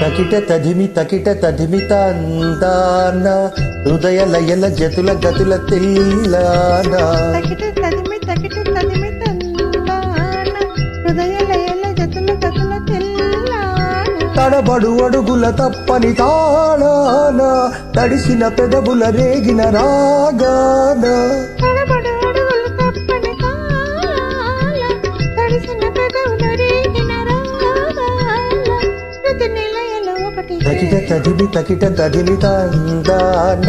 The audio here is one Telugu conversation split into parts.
తకిట తదిమి తందాన హృదయ లయల జతుల గతుల తెల్లాన తకిట తదిమి తందాన హృదయ లయల జతుల గతుల తెల్లాన తడబడు అడుగుల తప్పని తాళాన తడిసిన పెదవుల రేగిన రాగాన తడబడు అడుగుల తప్పని తాళాన తడిసిన పెదవుల రేగిన రాగాన ప్రతి నిలయల ఒకటి తకిట తదిమి తందాన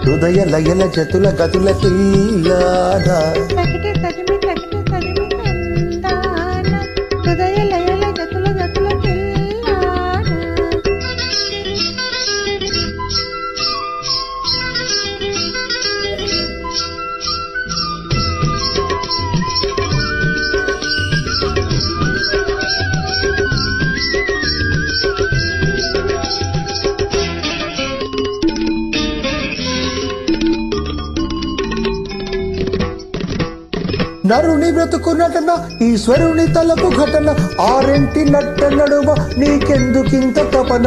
హృదయ లయల జతుల గతుల తెల్లాన తకిట తదిమి తందాన హృదయ లయల జతుల గతుల తెల్లాన నరుని బ్రతుకు నటన ఈశ్వరుని తలపు ఘటన ఆరెంటి నట్ట నడుమ నీకెందుకింత తపన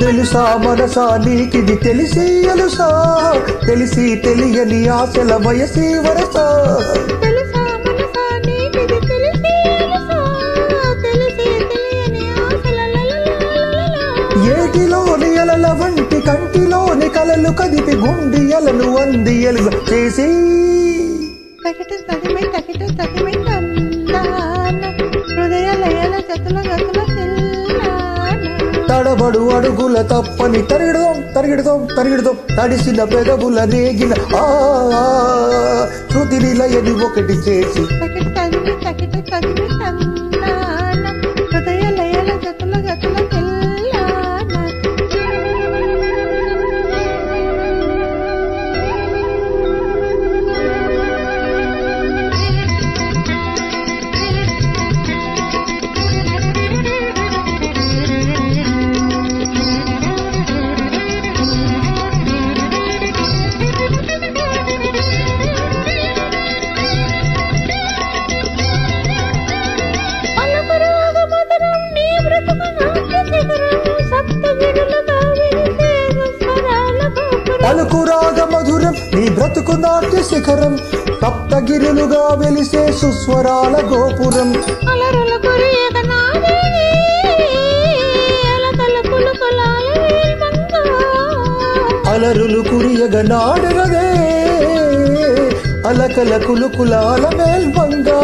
తెలుసా మనసా నీకిది తెలిసి అలుసా తెలిసి తెలియని ఆశల వయసి వరసా ఏటిలోని అలల వంటి కంటిలోని కలలు కదిపి గుండి అలలు అంది ఎలుగు చేసి తకిట తదిమి తందాన హృదయ లయల జతుల గతుల తెల్లాన తడబడు అడుగుల తప్పని తరిగిడదాం తడిసిన పెదవుల రేగిన శృతి నిలయని ఒకటి చేసి తకిట తదిమి తందాన హృదయ లయల జతుల గతుల తెల్లాన పలుకు రాగ మధురం నీ బ్రతుకు నాట్య శిఖరం సప్తగిరులుగా వెలిసే సుస్వరాల గోపురం అలరుల కురియగ నాదేవి అలకల కులుకులాల వేల్మంగా అలరులు కురియగ నాడగదే అలకల కులుకులాల మేల్బంగా